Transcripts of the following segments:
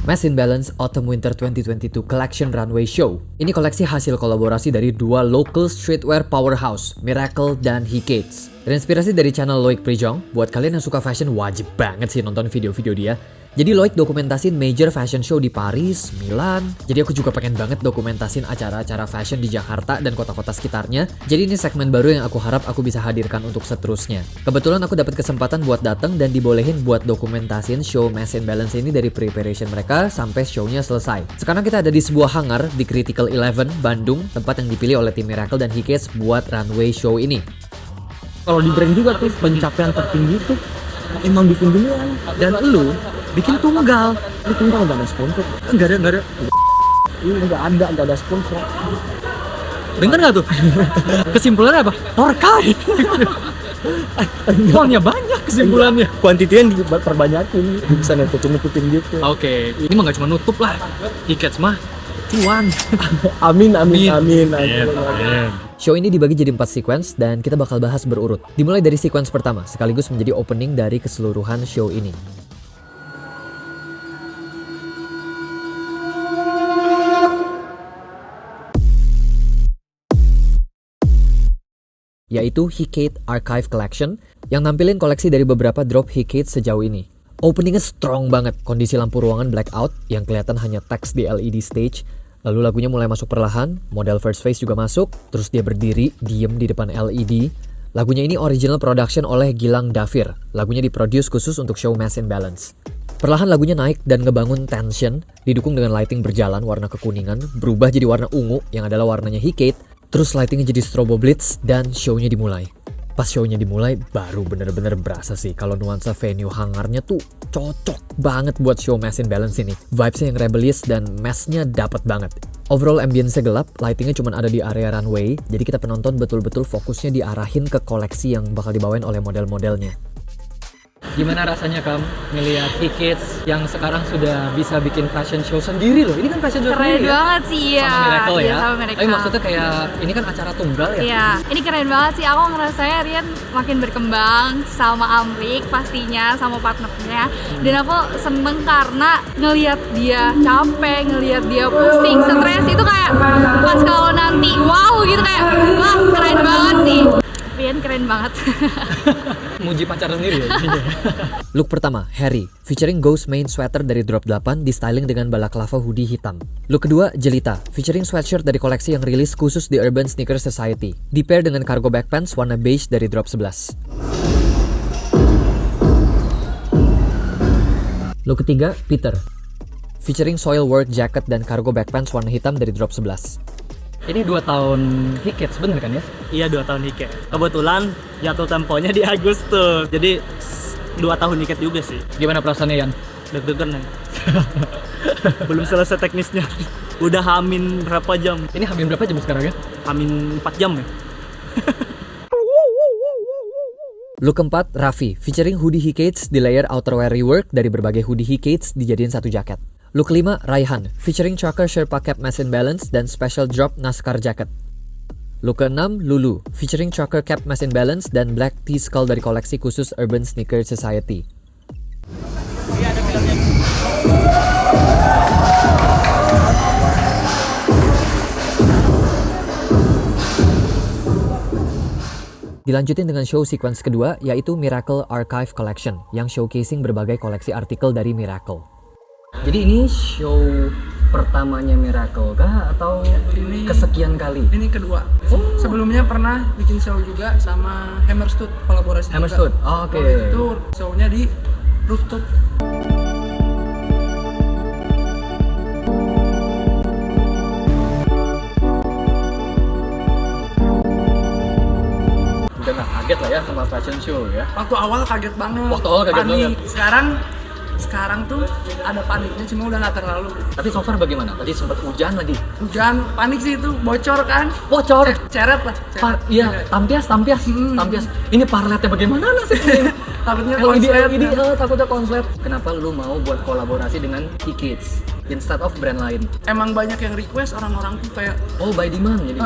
Mass Imbalance Autumn Winter 2022 Collection Runway Show. Ini koleksi hasil kolaborasi dari dua local streetwear powerhouse, Miracle dan Hikates. Terinspirasi dari channel Loic Prijong, buat kalian yang suka fashion wajib banget sih nonton video-video dia. Jadi Loic dokumentasin major fashion show di Paris, Milan. Jadi aku juga pengen banget dokumentasin acara-acara fashion di Jakarta dan kota-kota sekitarnya. Jadi ini segmen baru yang aku harap aku bisa hadirkan untuk seterusnya. Kebetulan aku dapat kesempatan buat datang dan dibolehin buat dokumentasin show Mass Imbalance ini dari preparation mereka sampai show-nya selesai. Sekarang kita ada di sebuah hangar di Critical 11, Bandung, tempat yang dipilih oleh tim Miracle dan Hikates buat runway show ini. Kalau di brand juga tuh pencapaian tertinggi tuh emang bikin duluan, dan lu bikin tunggal. Lu tunggal gak ada sponsor. Gak ada. Ini gak ada sponsor. Dengar gak tuh? Kesimpulannya apa? Torkai. Uangnya banyak kesimpulannya. Kuantitinya diperbanyakin, bisa nutupin gitu. Oke, ini mah gak cuma nutup lah. Hikates mah cuan. Amin. Show ini dibagi jadi 4 sequence dan kita bakal bahas berurut. Dimulai dari sequence pertama, sekaligus menjadi opening dari keseluruhan show ini. Yaitu Hikate Archive Collection yang nampilin koleksi dari beberapa drop Hikate sejauh ini. Openingnya strong banget, kondisi lampu ruangan blackout yang kelihatan hanya teks di LED stage. Lalu lagunya mulai masuk perlahan, model First Face juga masuk, terus dia berdiri, diem di depan LED. Lagunya ini original production oleh Gilang Davir, lagunya diproduce khusus untuk show Mass Imbalance. Perlahan lagunya naik dan ngebangun tension, didukung dengan lighting berjalan warna kekuningan, berubah jadi warna ungu yang adalah warnanya Hikate, terus lightingnya jadi strobo blitz dan show-nya dimulai. Pas show-nya dimulai, baru bener-bener berasa sih kalau nuansa venue hangarnya tuh cocok banget buat show Mass Imbalance ini. Vibes-nya yang rebellious dan mass-nya dapet banget. Overall ambience gelap, lightingnya cuma ada di area runway, jadi kita penonton betul-betul fokusnya diarahin ke koleksi yang bakal dibawain oleh model-modelnya. Gimana rasanya Kam ngelihat Hikates yang sekarang sudah bisa bikin fashion show sendiri loh? Ini kan fashion show keren sendiri banget sih ya. Sama Miracle ya? Sama Miracle. Tapi maksudnya kayak ini kan acara tunggal ya? Iya, ini keren banget sih. Aku ngerasanya Rian makin berkembang sama Amrik pastinya, sama partnernya. Dan aku seneng karena ngelihat dia capek, ngelihat dia pusing, stres itu kayak pas kalau nanti wow gitu kayak wah keren banget sih. Rian keren banget. Muji pacar sendiri ya? Look pertama, Harry, featuring Ghost main sweater dari Drop 8 di styling dengan balaclava hoodie hitam. Look kedua, Jelita, featuring sweatshirt dari koleksi yang rilis khusus di Urban Sneaker Society. Di pair dengan cargo back pants warna beige dari Drop 11. Look ketiga, Peter, featuring soil work jacket dan cargo back pants warna hitam dari Drop 11. Ini 2 tahun Hikates bener kan ya? Iya, 2 tahun Hikate. Kebetulan jatuh temponya di Agustus. Jadi 2 tahun Hikate juga sih. Gimana perasaannya Yan? Deg-degan nih. Belum selesai teknisnya. Udah hamin berapa jam? Ini hamin berapa jam sekarang ya? Hamin 4 jam ya. Look keempat, Raffi, featuring hoodie Hikates di layer outerwear rework dari berbagai hoodie Hikates dijadiin satu jaket. Look kelima, Raihan, featuring Chukar Sherpa Cap Mass Imbalance dan Special Drop NASCAR Jacket. Look keenam, Lulu, featuring Chukar Cap Mass Imbalance dan Black T-Skull dari koleksi khusus Urban Sneaker Society. Dilanjutin dengan show sequence kedua, yaitu Miracle Archive Collection, yang showcasing berbagai koleksi artikel dari Miracle. Jadi ini show pertamanya Miracle kah atau ini kesekian kali? Ini kedua. Sebelumnya pernah bikin show juga sama Hammerstood, kolaborasi Hammerstood. juga. Oh, oke. Waktu itu show-nya di rooftop. Udah gak kaget lah ya sama fashion show ya? Waktu awal kaget banget. Waktu awal kaget Panik. banget. Sekarang tuh ada paniknya, cuma udah nggak terlalu. Tapi so far bagaimana? Tadi sempat hujan lagi. Hujan, panik sih itu, bocor kan? Bocor. Ceret lah. Iya, tampias. Ini parletnya bagaimana sih? Takutnya LED, takutnya konslet. Kenapa lu mau buat kolaborasi dengan Hikates instead of brand lain? Emang banyak yang request orang-orang tuh kayak By demand jadi.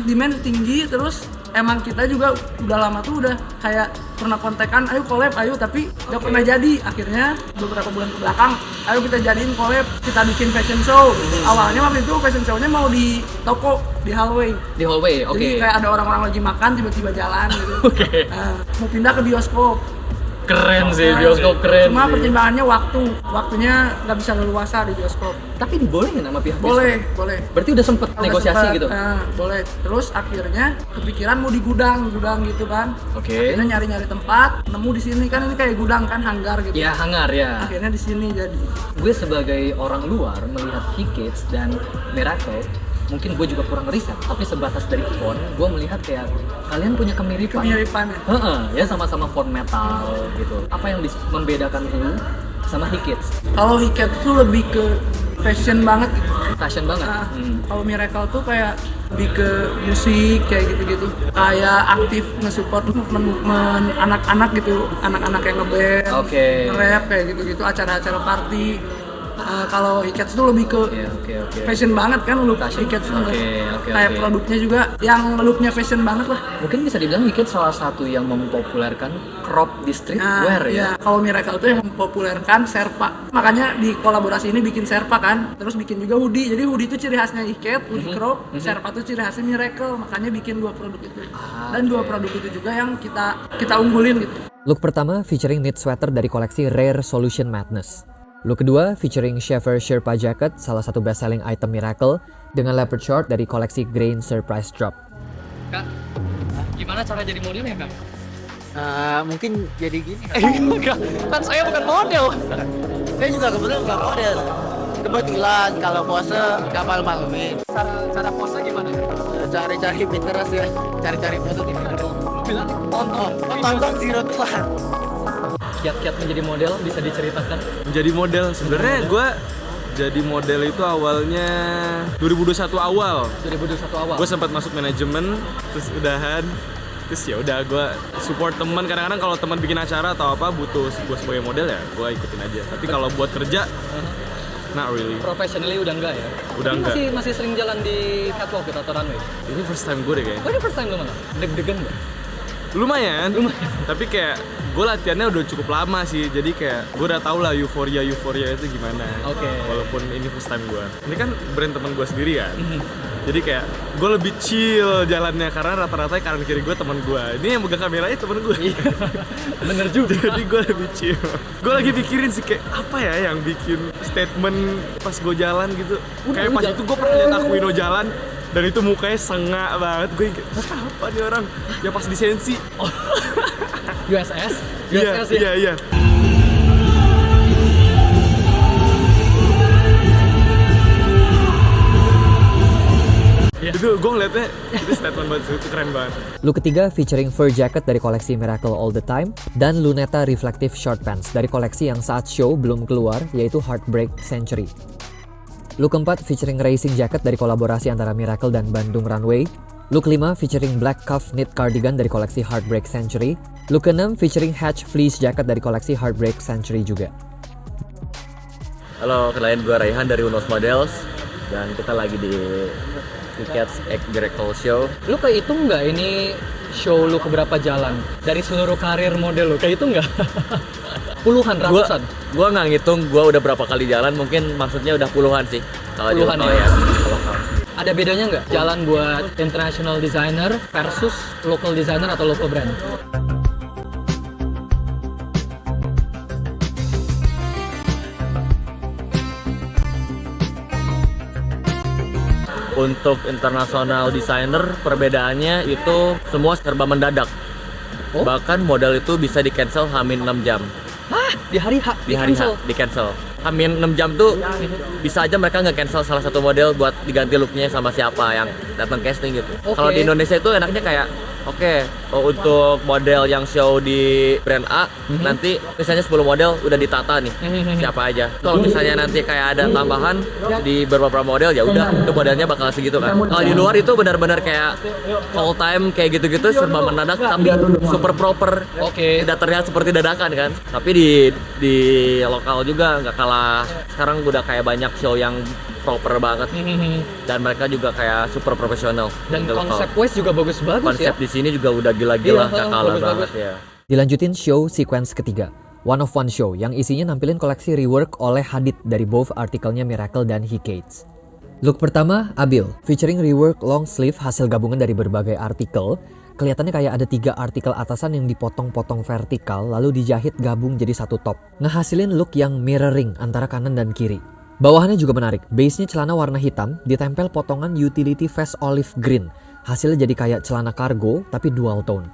demand tinggi, terus emang kita juga udah lama tuh udah kayak pernah kontekan, ayo collab, ayo, tapi gak pernah jadi. Akhirnya beberapa bulan ke belakang, ayo kita jadiin collab, kita bikin fashion show. Awalnya waktu itu fashion show-nya mau di toko, di hallway. Di hallway, oke. Jadi kayak ada orang-orang lagi makan tiba-tiba jalan gitu. Oke. Mau pindah ke bioskop. Keren sih, bioskop keren. Cuma sih. pertimbangannya waktunya nggak bisa leluasa di bioskop. Tapi dibolehin sama pihak bioskop? Boleh. Berarti udah sempet Udah negosiasi sempet, gitu? boleh. Terus akhirnya kepikiran mau di gudang gitu kan. Oke. Akhirnya nyari-nyari tempat, nemu di sini kan, ini kayak gudang kan, hanggar gitu. Ya, hangar ya. Akhirnya di sini jadi. Gue sebagai orang luar melihat Kids dan Miracle, mungkin gue juga kurang riset, tapi sebatas dari font, gue melihat kayak kalian punya kemiripan. Kemiripan ya. Heeh, ya sama-sama font metal gitu. Apa yang membedakan lu sama Kids? Kalau Hiket tuh lebih ke fashion banget gitu. Fashion banget. Nah, kalau Miracle tuh kayak lebih ke musik kayak gitu-gitu. Kayak aktif nge-support movement anak-anak gitu, anak-anak yang nge-band, Oke. nge-rap kayak gitu-gitu, acara-acara party. Kalau Hikets tuh lebih ke Oke. fashion banget kan, look Fashion. Hikets tuh Oke. kayak produknya juga yang looknya fashion banget lah. Mungkin bisa dibilang Kids salah satu yang mempopulerkan crop di streetwear ya. Iya, kalau Miracle tuh yang mempopulerkan Sherpa. Makanya di kolaborasi ini bikin Sherpa kan, terus bikin juga hoodie. Jadi hoodie itu ciri khasnya Hiket, hoodie crop, Sherpa tuh ciri khasnya Miracle. Makanya bikin dua produk itu. Dan dua produk itu juga yang kita unggulin gitu. Look pertama featuring knit sweater dari koleksi Rare Solution Madness. Look kedua featuring Shaver Sherpa Jacket, salah satu best-selling item Miracle, dengan leopard short dari koleksi Grain Surprise Drop. Kak, gimana cara jadi modelnya, Kak? Mungkin jadi gini. Enggak, kan saya bukan model. Saya juga kebetulan nggak model. Kebetulan kalau pose kapal malumin. Cara pose gimana? Cari-cari Pinterest ya. Cari-cari foto di Pinterest. Bilang Tonton Zero Tuhan. Kiat-kiat menjadi model bisa diceritakan? Menjadi model sebenarnya gue jadi model itu awalnya 2021 awal. 2021 awal. Gue sempat masuk manajemen, terus udahan, terus ya udah gue support teman. Kadang-kadang kalau teman bikin acara atau apa butuh gue sebagai model ya gue ikutin aja. Tapi kalau buat kerja, not really. Professionally udah enggak ya? Udah Tapi enggak. Masih sering jalan di catwalk gitu atau runway? Ini first time gue deh kayaknya. Oh, ini first time lu malah? Deg-degan nggak? Lumayan. Tapi kayak gue latihannya udah cukup lama sih, jadi kayak gue udah tau lah euforia itu gimana. Oke. Walaupun ini first time gue. Ini kan brand teman gue sendiri kan. Jadi kayak gue lebih chill jalannya karena rata-rata kanan kiri gue teman gue. Ini yang pegang kameranya teman gue. Bener juga. Jadi gue lebih chill. Gue lagi pikirin sih kayak apa ya yang bikin statement pas gue jalan gitu. Kayak pas itu gue pernah liat Aquino jalan dan itu mukanya sengak banget. Gue kayak apa nih orang? Ya pas di Sensi. USS ya? Iya. Itu gue ngeliatnya itu statement banget, itu keren banget. Look ketiga featuring fur jacket dari koleksi Miracle All The Time, dan Luneta Reflective Short Pants dari koleksi yang saat show belum keluar, yaitu Heartbreak Century. Look keempat featuring racing jacket dari kolaborasi antara Miracle dan Bandung Runway. Look kelima featuring black cuff knit cardigan dari koleksi Heartbreak Century. Look keenam featuring hatch fleece jacket dari koleksi Heartbreak Century juga. Halo, kenalin gue Raihan dari Unos Models dan kita lagi di Kids X Miracle Show. Lu kehitung nggak ini show lu keberapa jalan? Dari seluruh karir model lu, kehitung nggak? Puluhan, ratusan? Gue nggak ngitung, gue udah berapa kali jalan, mungkin maksudnya udah puluhan sih. Kalau di Puluhan lokal ya? lokal. Ada bedanya nggak jalan buat international designer versus local designer atau local brand? Untuk international designer, perbedaannya itu semua serba mendadak. Oh? Bahkan model itu bisa di cancel hamin 6 jam. Hah? Di hari H? Di hari H, di cancel. Hamin 6 jam tuh bisa aja mereka nggak cancel salah satu model buat diganti looknya sama siapa yang datang casting gitu. Oke. Kalau di Indonesia itu enaknya kayak untuk model yang show di brand A nanti misalnya 10 model udah ditata nih siapa aja. Kalau misalnya nanti kayak ada tambahan di beberapa model ya udah itu modelnya bakal segitu kan. Kalau di luar itu benar-benar kayak all time kayak gitu-gitu serba mendadak tapi super proper. Oke. Tidak terlihat seperti dadakan kan. Tapi di lokal juga nggak kalah. Sekarang udah kayak banyak show yang proper banget dan mereka juga kayak super profesional. Dan Di lokal. konsep wise juga bagus-bagus Konsep ya. di sini juga udah gila-gila, Iya, nggak kalah bagus-bagus. banget ya. Dilanjutin show sequence ketiga, One of One Show, yang isinya nampilin koleksi rework oleh Hadid dari both artikelnya Miracle dan Hikates. Look pertama, Abil, featuring rework long sleeve hasil gabungan dari berbagai artikel. Kelihatannya kayak ada 3 artikel atasan yang dipotong-potong vertikal lalu dijahit gabung jadi satu top. Ngehasilin look yang mirroring antara kanan dan kiri. Bawahannya juga menarik, base-nya celana warna hitam ditempel potongan utility vest olive green. Hasilnya jadi kayak celana kargo tapi dual tone.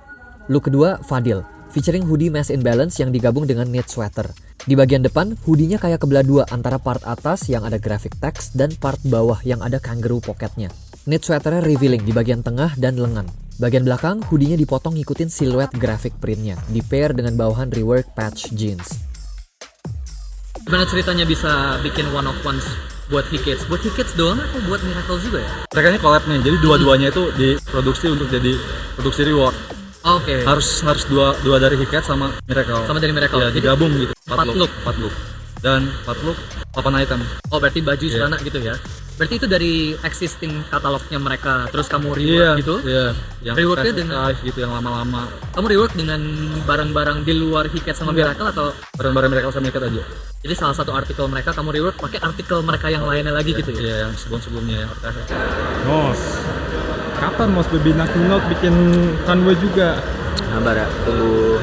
Look kedua, Fadil, featuring hoodie Mass in Balance yang digabung dengan knit sweater. Di bagian depan, hoodie-nya kayak kebelah dua antara part atas yang ada graphic text dan part bawah yang ada kangaroo pocketnya. Knit sweaternya revealing di bagian tengah dan lengan. Bagian belakang, hoodie-nya dipotong ngikutin siluet graphic printnya, di pair dengan bawahan rework patch jeans. Gimana ceritanya bisa bikin one of ones buat Hikates? Buat Hikates doang atau buat Miracle juga ya? Mereka ini collab nih, jadi dua-duanya itu diproduksi untuk jadi produksi reward. Oke. Harus dua dari Hikates sama Miracle. Sama dari Miracle. Ya, Jadi digabung gitu. 4 look. 4 look. Dan 4 look 8 item. Oh, berarti baju Iya. celana gitu ya? Berarti itu dari existing katalognya mereka, terus kamu rework gitu? Iya. Yang Reworknya classic dengan- life gitu, yang lama-lama. Kamu rework dengan barang-barang di luar Hikates sama Miracle atau Barang-barang Miracle sama Hikates aja. jadi salah satu artikel mereka kamu rework pakai artikel mereka yang lainnya lagi gitu ya? Iya, yang sebelum-sebelumnya. Mos, kapan Mos Baby Nothing Note bikin runway juga? Sabar ya, tunggu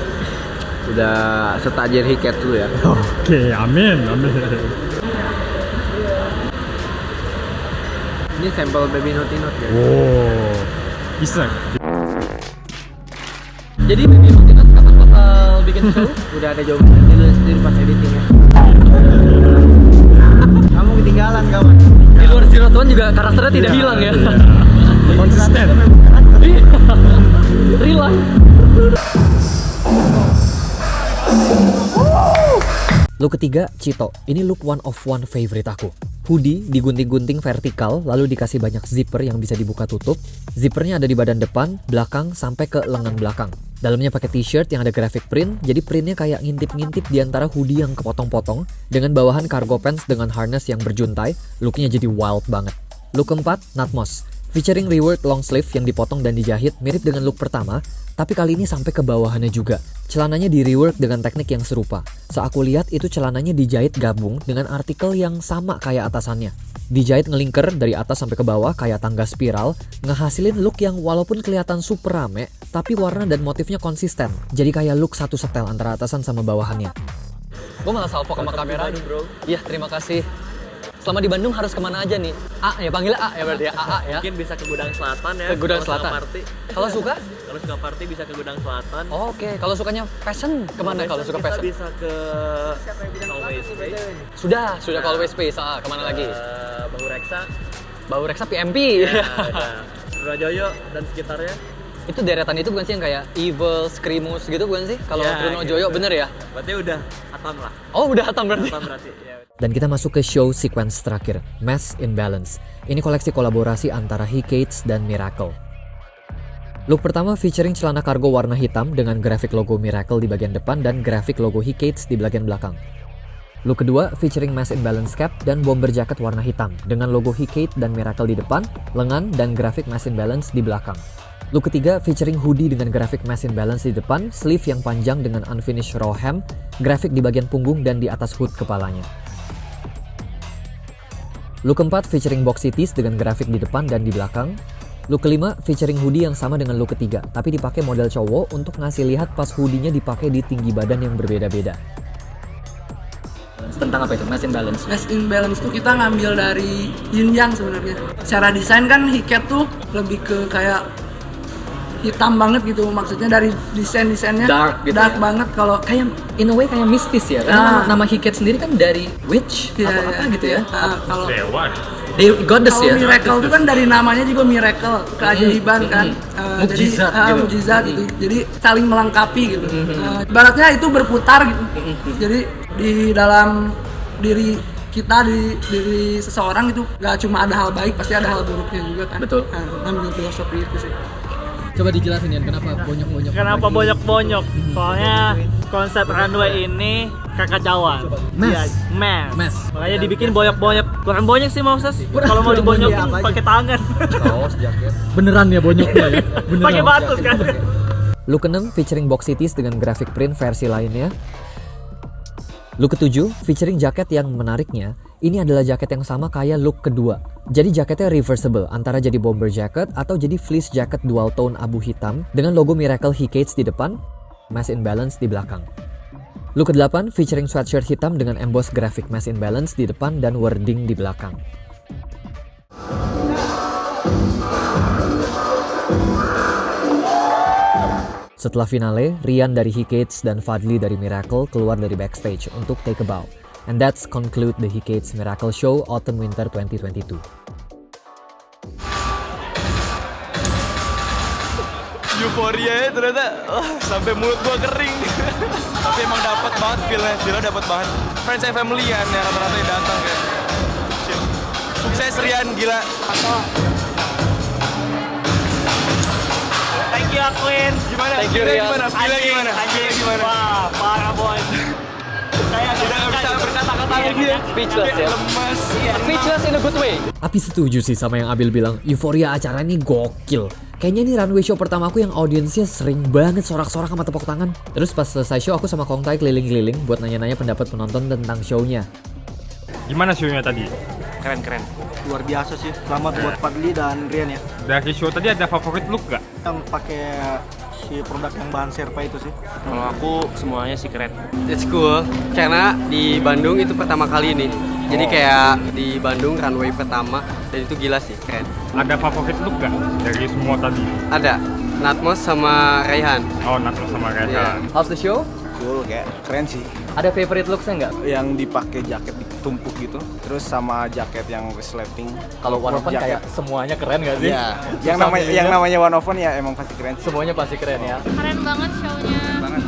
udah setajir Hikates dulu ya. Oke, amin. Ini sampel Baby Nothing Note ya. Wow, bisa. Jadi Baby Nothing Note kapan bakal bikin show? Udah ada jawaban di pas editing ya. Kamu ketinggalan kawan. Di luar Zero to One juga karakternya tidak hilang ya? Konsisten. Real life. Look ketiga, Cito. Ini look one of one favorite aku. Hoodie digunting-gunting vertikal, lalu dikasih banyak zipper yang bisa dibuka tutup. Zippernya ada di badan depan, belakang, sampai ke lengan belakang. Dalamnya pakai t-shirt yang ada graphic print, jadi printnya kayak ngintip-ngintip di antara hoodie yang kepotong-potong, dengan bawahan cargo pants dengan harness yang berjuntai, looknya jadi wild banget. Look keempat, Natmos. Featuring rework long sleeve yang dipotong dan dijahit mirip dengan look pertama, tapi kali ini sampai ke bawahannya juga. Celananya di rework dengan teknik yang serupa. Saat aku lihat itu celananya dijahit gabung dengan artikel yang sama kayak atasannya. Dijahit ngelingker dari atas sampai ke bawah kayak tangga spiral, ngehasilin look yang walaupun kelihatan super rame, tapi warna dan motifnya konsisten. Jadi kayak look satu setel antara atasan sama bawahannya. Gue malah salvo sama kamera nih bro. Iya, terima kasih. Selama di Bandung harus kemana aja nih? A ya, panggilnya A ya berarti ya, AA ya. Mungkin bisa ke Gudang Selatan ya. Ke Gudang kalau Selatan. suka party. Kalau suka? Kalau suka party bisa ke Gudang Selatan. Oh, oke, kalau sukanya fashion kemana kalau suka Kita fashion? bisa ke Always Space. Sudah ke Always Space. Kemana lagi? Bahu Reksa. Bahu Reksa PMP. Ya, Trunojoyo dan sekitarnya. Itu deretan itu bukan sih yang kayak Evil, Screamus gitu bukan sih? Kalau Ya, Trunojoyo gitu. bener ya? Berarti udah hatam lah. Oh, udah hatam berarti. Hatam berarti. Ya. Dan kita masuk ke show sequence terakhir, Mass in Balance. Ini koleksi kolaborasi antara Hikates dan Miracle. Look pertama featuring celana kargo warna hitam dengan grafik logo Miracle di bagian depan dan grafik logo Hikates di bagian belakang. Look kedua featuring Mass in Balance cap dan bomber jacket warna hitam dengan logo Hikate dan Miracle di depan, lengan dan grafik Mass in Balance di belakang. Look ketiga featuring hoodie dengan grafik Mass in Balance di depan, sleeve yang panjang dengan unfinished raw hem, grafik di bagian punggung dan di atas hood kepalanya. Look keempat featuring boxy tees dengan grafik di depan dan di belakang. Look kelima featuring hoodie yang sama dengan look ketiga, tapi dipakai model cowok untuk ngasih lihat pas hoodie-nya dipakai di tinggi badan yang berbeda-beda. Tentang apa itu? Mass in Balance. Mass in Balance tuh kita ngambil dari yin yang sebenarnya. Secara desain kan Hikates tuh lebih ke kayak hitam banget gitu, maksudnya dari desainnya Dark gitu ya? banget. Kalau Kayak in a way kayak mistis ya. Karena nama Hikates sendiri kan dari witch ya, apa gitu ya. kalau Goddess ya. Miracle itu kan dari namanya juga miracle, keajaiban kan. Mukjizat jadi, gitu. mukjizat gitu. Jadi saling melengkapi gitu. Ibaratnya itu berputar gitu. Jadi di dalam diri kita, di diri seseorang itu gak cuma ada hal baik, pasti ada hal buruknya juga kan. Betul. Ambil filosofi itu sih. Coba dijelasin ya kenapa bonyok-bonyok. Kenapa bonyok-bonyok? Soalnya konsep runway ini kekacauan. Mass. Iya, mass. Mass. Makanya dibikin bonyok-bonyok. Kurang bonyok sih Moses. Kalau mau dibonyokin pakai tangan. Beneran ya bonyoknya ya. Beneran. Pakai batu kan. Look ke-6 featuring box cities dengan graphic print versi lainnya. Look ke-7 featuring jaket yang menariknya, ini adalah jaket yang sama kayak look kedua. Jadi jaketnya reversible, antara jadi bomber jacket atau jadi fleece jacket dual tone abu hitam dengan logo Miracle Hicades di depan, Mass Imbalance di belakang. Look ke-8 featuring sweatshirt hitam dengan emboss graphic Mass Imbalance di depan dan wording di belakang. Setelah finale, Rian dari Hicades dan Fadli dari Miracle keluar dari backstage untuk take a bow. And that's conclude the Hicades Miracle Show Autumn Winter 2022. Euforia ya ternyata, sampai mulut gua kering. Tapi emang dapat banget feel-nya dapat banget. Friends and family ya rata-rata yang datang kayak. Shit. Sukses Rian, gila. Thank you Aquin. Gimana? Thank you Rian. Gimana? Wah, parah boy. Saya tidak bisa berkata-kata lagi ya. Speechless ya. Lemas. Speechless in a good way. Api setuju sih sama yang Abil bilang, euforia acara ini gokil. Kayaknya ini runway show pertama aku yang audiensnya sering banget sorak-sorak sama tepuk tangan. Terus pas selesai show aku sama Kong Tai keliling-keliling buat nanya-nanya pendapat penonton tentang show-nya. Gimana show-nya tadi? Keren. Luar biasa sih. Selamat buat Fadli dan Rian ya. Dari show tadi ada favorit look gak? Yang pakai si produk yang bahan Sherpa itu sih. Kalau aku semuanya sih keren. It's cool karena di Bandung itu pertama kali nih. Jadi kayak di Bandung runway pertama dan itu gila sih, keren. Ada favorit look gak dari semua tadi? Ada Natmos sama Raihan. Oh, Natmos sama Raihan. How's the show? Cool, kayak keren sih. Ada favorite looks-nya nggak? Yang dipakai jaket ditumpuk gitu, terus sama jaket yang resleting. Kalau One of One kayak semuanya keren nggak sih? Iya. Yang namanya One of One ya emang pasti keren. Semuanya pasti keren ya. Keren banget show-nya. Banget.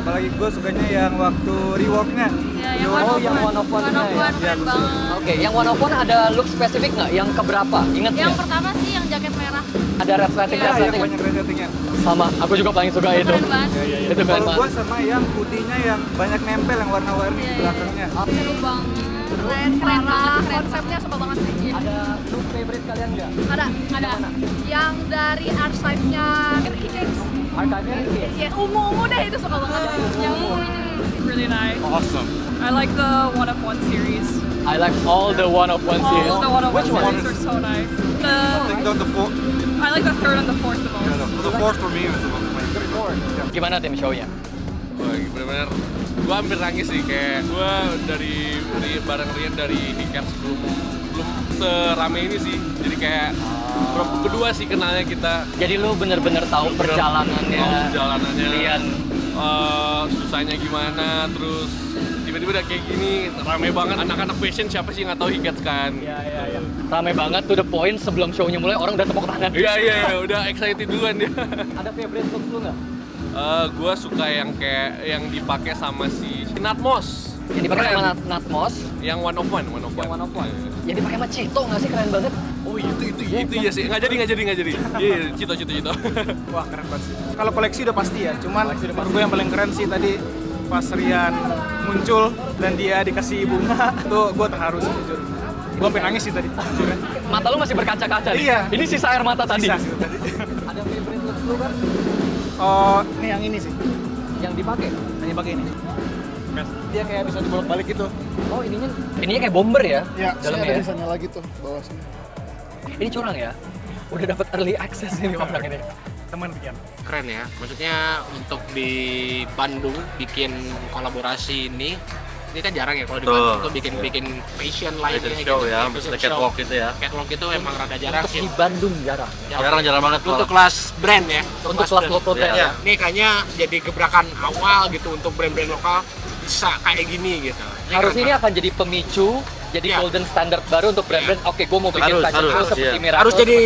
Apalagi gue sukanya yang waktu rework-nya. Ya, yang One of One. One of One keren banget. Oke, yang One of One ada look spesifik nggak? Yang keberapa? Ingat Yang nggak? pertama sih yang jaket merah. Ada resleting. Iya, yang banyak resletingnya. Sama, aku juga paling suka itu. Keren banget. Itu keren Kalau banget. gue sama yang hoodie-nya yang banyak nempel yang warna-warni di belakangnya. Seru banget. Keren banget. Konsepnya suka banget sih. Ada look favorite kalian nggak? Ada. Yang dari archive-nya Hicades. Archive-nya Hicades. Ya, ungu-ungu deh itu suka banget. Yang ungu itu. Really nice. Awesome. I like the One of One series. I like all the One of One series. All the One of One Which one? series are so nice. I I like the third and the fourth the most. the fourth for me is the Gimana tim show-nya? Wah, bener-bener gue hampir nangis sih, kayak gue dari bareng Rian dari Hicades belum serame ini sih, jadi kayak kedua sih kenalnya kita. Jadi lu bener-bener tahu perjalanannya Rian. Susahnya gimana, terus tiba-tiba udah kayak gini, rame banget. Anak-anak fashion siapa sih nggak tahu Hicades kan? Iya. Rame banget to the point, sebelum show-nya mulai orang udah tepuk tangan. Iya, udah excited duluan dia. Ada favorite looks lu nggak? Gue suka yang kayak yang dipakai sama si Natmos. Yang dipakai sama Natmos. Yang One of One. Yang One of One. Yang dipakai sama Cito nggak sih, keren banget? Oh itu ya sih, nggak jadi. Iya, Cito. Wah, keren banget sih. Kalau koleksi udah pasti ya, cuman menurut gue yang paling keren sih tadi pas Rian muncul dan dia dikasih bunga, tuh gue terharu sih jujur. Gue sampai nangis sih tadi. Mata lu masih berkaca-kaca nih? Iya. Ini sisa air mata tadi? Sisa tadi. Ada favorite looks lu kan? Oh, ini yang ini sih. Yang dipakai? Yang dipakai ini. Dia kayak bisa dibolak-balik gitu. Oh, ininya kayak bomber ya? Iya, dalamnya ya? desainnya lagi tuh bawah sini. Ini curang ya? Udah dapat early access ini orang ini. Teman bikin. Keren ya, maksudnya untuk di Bandung bikin kolaborasi ini kan jarang ya kalau di Bandung tuh bikin fashion lainnya show gitu. ya, Fashion catwalk show. gitu ya. Catwalk itu emang rada jarang Untuk sih. di Bandung jarang. Jarang banget Untuk kelas brand ya. Untuk kelas lokal brand ya. Ini kayaknya jadi gebrakan awal gitu untuk brand-brand lokal bisa kayak gini gitu. Ini akan jadi pemicu, jadi golden standard baru untuk brand-brand. Oke, gue mau bikin fashion show seperti Miracle. Harus jadi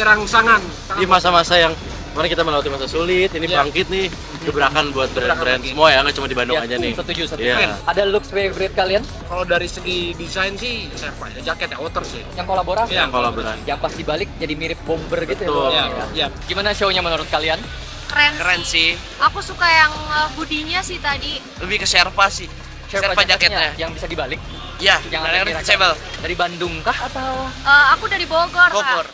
rangsangan di masa-masa yang kemarin kita melewati masa sulit, ini bangkit nih, gebrakan buat brand-brand semua ya, nggak cuma di Bandung aja nih. Setuju. Yeah. Ada looks favorite kalian? Kalau dari segi desain sih, Sherpa ya, jaket ya, outer sih. Yang kolaborasi? Yang kolaborasi. Yang pas dibalik jadi mirip bomber gitu Betul. ya? Gimana show-nya menurut kalian? Keren sih. Aku suka yang hoodie-nya sih tadi. Lebih ke Sherpa sih. Sherpa jaketnya. Yang bisa dibalik? Iya, yang reversible. Dari Bandung kah atau? Aku dari Bogor, Kak.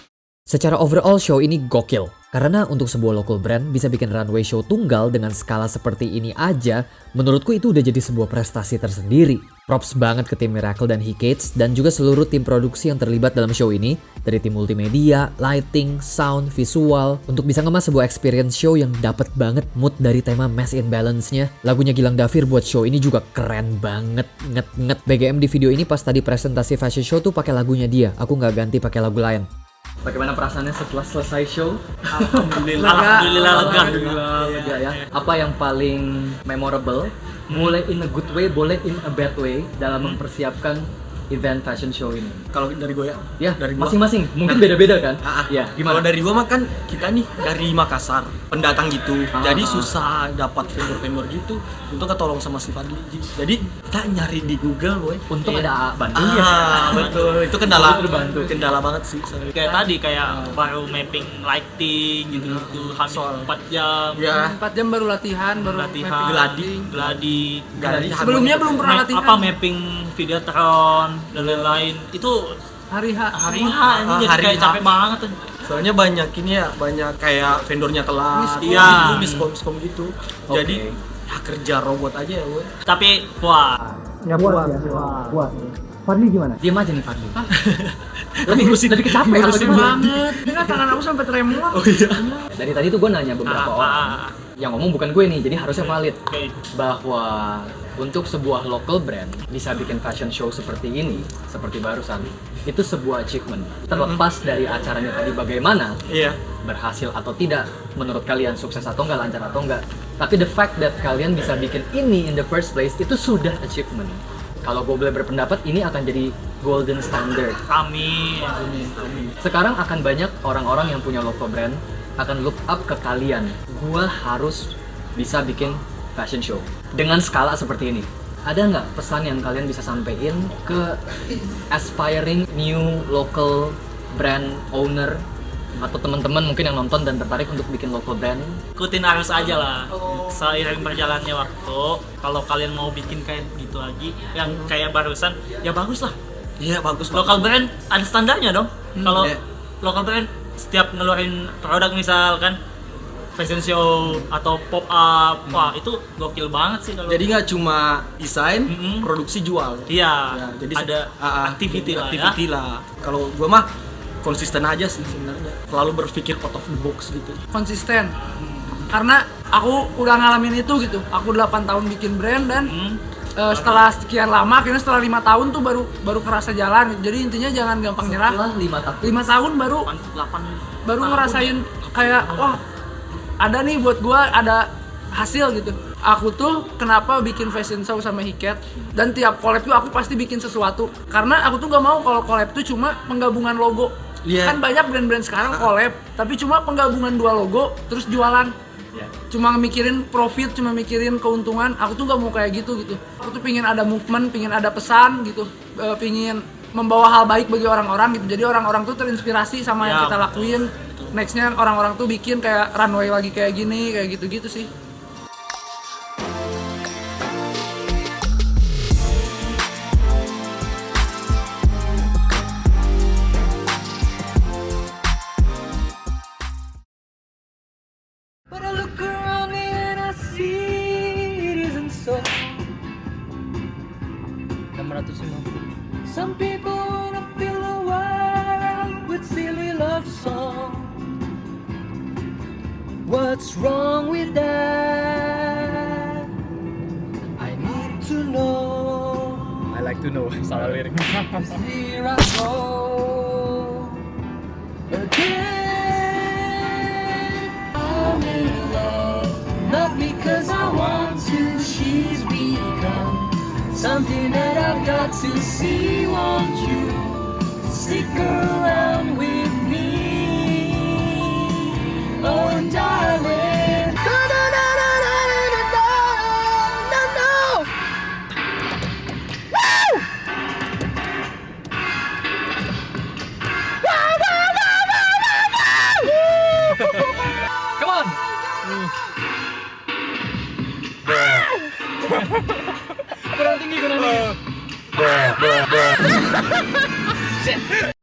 Secara overall show ini gokil. Karena untuk sebuah local brand bisa bikin runway show tunggal dengan skala seperti ini aja, menurutku itu udah jadi sebuah prestasi tersendiri. Props banget ke tim Miracle dan Hikates dan juga seluruh tim produksi yang terlibat dalam show ini, dari tim multimedia, lighting, sound, visual, untuk bisa ngemas sebuah experience show yang dapet banget mood dari tema mass imbalance-nya. Lagunya Gilang Dafir buat show ini juga keren banget, nget. BGM di video ini pas tadi presentasi fashion show tuh pakai lagunya dia, aku nggak ganti pakai lagu lain. Bagaimana perasaannya setelah selesai show? Alhamdulillah lega ya. Apa yang paling memorable? Boleh in a good way, boleh in a bad way dalam mempersiapkan event fashion show ini. Kalau dari gue ya, Ya, dari gua. masing-masing. Mungkin beda-beda kan? Ya, Kalau gimana? dari gua mah kan kita nih dari Makassar, pendatang gitu. Jadi susah dapat vendor-vendor gitu. Untung ketolong sama si Fadli. Jadi kita nyari di Google, boy. Untung ada Bandung ya. Betul. Itu kendala. Itu dibantu. Kendala banget sih. Kayak tadi kayak baru mapping lighting gitu Soal 4 jam. Ya. 4 jam baru latihan, baru Latihan, gladi. Sebelumnya belum pernah latihan. Apa mapping Videotron dan lain-lain itu hari H. hari ini jadi hari kayak H. capek banget tuh. Soalnya banyak ini ya, banyak kayak vendornya telat. Iya. Miskom gitu. Jadi ya kerja robot aja ya, boy. Tapi wah, Puas. Fadli gimana? Diam aja nih Fadli. lebih kecapean atau Ngurusin gimana? banget. Ini kan tangan aku sampai tremor. Dari tadi tuh gue nanya beberapa orang. Yang ngomong bukan gue nih, jadi harusnya valid. Bahwa untuk sebuah local brand bisa bikin fashion show seperti ini, seperti barusan, itu sebuah achievement. Terlepas dari acaranya tadi bagaimana, berhasil atau tidak, menurut kalian sukses atau enggak, lancar atau enggak. Tapi the fact that kalian bisa bikin ini in the first place, itu sudah achievement. Kalau gue boleh berpendapat, ini akan jadi golden standard. amin. Sekarang akan banyak orang-orang yang punya local brand akan look up ke kalian. Gua harus bisa bikin fashion show dengan skala seperti ini. Ada nggak pesan yang kalian bisa sampaikan ke aspiring new local brand owner atau teman-teman mungkin yang nonton dan tertarik untuk bikin local brand? Ikutin arus aja lah. Seiring berjalannya waktu, kalau kalian mau bikin kayak gitu lagi, yang kayak barusan, ya bagus lah. Iya, bagus. Local brand ada standarnya dong. Kalau local brand setiap ngeluarin produk misalkan fashion show atau pop up, wah itu gokil banget sih kalau. Jadi nggak cuma desain, produksi jual. Iya. Ya, jadi ada activity lah ya. lah. Kalau gua mah konsisten aja sih sebenarnya. Selalu berpikir out of the box gitu. Konsisten. Karena aku udah ngalamin itu gitu. Aku 8 tahun bikin brand dan setelah sekian lama, akhirnya setelah 5 tahun tuh baru kerasa jalan. Jadi intinya jangan gampang nyerah. Setelah 5 tahun baru ngerasain kayak wah ada nih buat gua, ada hasil gitu. Aku tuh kenapa bikin fashion show sama Hiket, dan tiap collab tuh aku pasti bikin sesuatu. Karena aku tuh gak mau kalau collab tuh cuma penggabungan logo. Kan banyak brand-brand sekarang collab, tapi cuma penggabungan 2 logo terus jualan. Cuma mikirin profit, cuma mikirin keuntungan. Aku tuh gak mau kayak gitu. Aku tuh pingin ada movement, pingin ada pesan gitu, pingin membawa hal baik bagi orang-orang gitu. Jadi orang-orang tuh terinspirasi sama yang kita lakuin. Nextnya orang-orang tuh bikin kayak runway lagi kayak gini, kayak gitu-gitu sih. But I look around me and I see it isn't so. 650. Some people wanna fill the world with silly love songs. What's wrong with that? I need to know. I like to know. Salah lirik. Here I go again. I'm in love, not because I want to. She's become something that I've got to see. Won't you stick around with me? Oh, darling. No, no, no, no, no, no, no, no, no. Woo! Wow, wow, wow, wow, wow, wow. Come on. Kurang tinggi. Shit.